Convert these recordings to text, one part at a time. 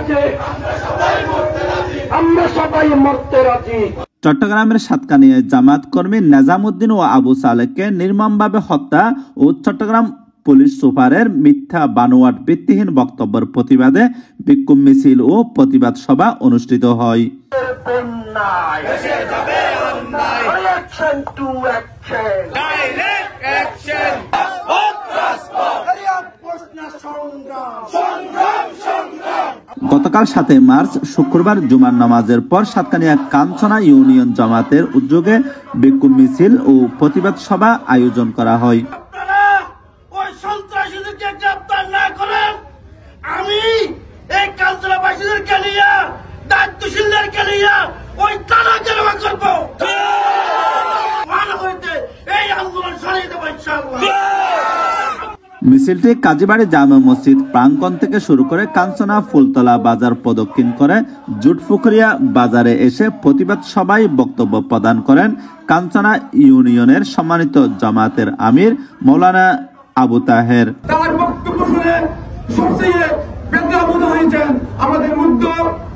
রাজি, আমরা সবাই মরতে রাজি। চট্টগ্রামের সাতকানিয়ায় জামাত কর্মী নেজাম উদ্দিন ও আবু সালেহকে নির্মমভাবে হত্যা ও চট্টগ্রাম পুলিশ সুপারের মিথ্যা বানোয়াট ভিত্তিহীন বক্তব্যের প্রতিবাদে বিক্ষোভ মিছিল ও প্রতিবাদ সভা অনুষ্ঠিত হয়। গতকাল 7 মার্চ শুক্রবার জুমার নামাজের পর সাতকানিয়া কাঞ্চনা ইউনিয়ন জামাতের উদ্যোগে বিক্ষোভ মিছিল ও প্রতিবাদ সভা আয়োজন করা হয়। আমি এই কাঞ্চনাবাসীদেরকে নিয়ে দায়িত্বশীলদেরকে নিয়ে ওই তারা গেরবা করবো, এই আন্দোলন চালিয়ে দেবো ইনশাআল্লাহ। মিছিলটি কাজীবাড়ি জামে মসজিদ প্রাঙ্গণ থেকে শুরু করে কাঞ্চনা ফুলতলা বাজার প্রদক্ষিণ করে জুটপুকুরিয়া বাজারে এসে প্রতিবাদ সভায় বক্তব্য প্রদান করেন কাঞ্চনা ইউনিয়নের সম্মানিত জামাতের আমির মৌলানা আবু তাহের। তার বক্তব্য শুনে সবচেয়ে বেদনাবোধ হয়েছেন আমাদের মধ্যে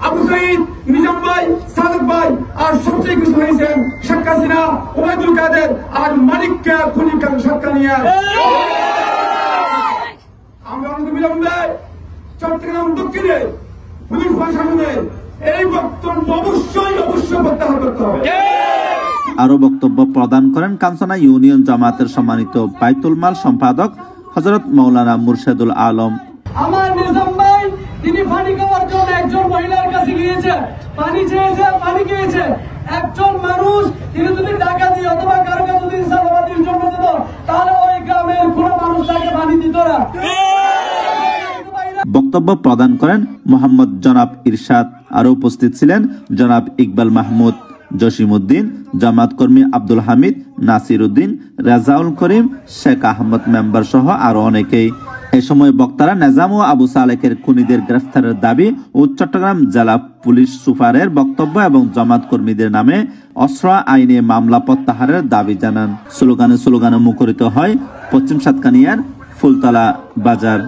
আবু সাইদ, নিজাম ভাই, সাদেক ভাই, আর সবচেয়ে খুশি হয়েছেন শেখ হাসিনা, ওবায়দুল কাদের আর মানিককে খুনি সাতকানিয়া। আমরা বিলম্বে চট্টগ্রাম দক্ষিণে পুলিশ প্রশাসনের এই বক্তব্য অবশ্যই প্রত্যাহার করতে হবে। আরো বক্তব্য প্রদান করেন কাঞ্চনা ইউনিয়ন জামাতের সম্মানিত বাইতুল মাল সম্পাদক হযরত মাওলানা মুর্শেদুল আলম। আমার নিজাম ভাই তিনি পানি খাওয়ার জন্য একজন মহিলার কাছে গিয়েছে, পানি চেয়েছে, পানি খেয়েছে। একজন মানুষ তিনি যদি টাকা দিয়ে অথবা কারো কাছে যদি সালাবাতির জন্য দিত, তাহলে ওই গ্রামের কোনো মানুষ তাকে পানি দিত না। বক্তব্য প্রদান করেন মোহাম্মদ জনাব ইরশাদ। আরো উপস্থিত ছিলেন জনাব ইকবাল মাহমুদ, জসিমউদ্দিন, জামাত কর্মী আব্দুল হামিদ, নাসির উদ্দিন, রাজাউল করিম, শেখ আহমদ মেম্বার সহ আরো অনেকেই। এ সময় বক্তারা নেজাম ও আবু সালেকের খুনিদের গ্রেফতারের দাবি ও চট্টগ্রাম জেলা পুলিশ সুপারের বক্তব্য এবং জামাত কর্মীদের নামে অস্ত্র আইনে মামলা প্রত্যাহারের দাবি জানান। স্লোগানে মুখরিত হয় পশ্চিম সাতকানিয়ার ফুলতলা বাজার।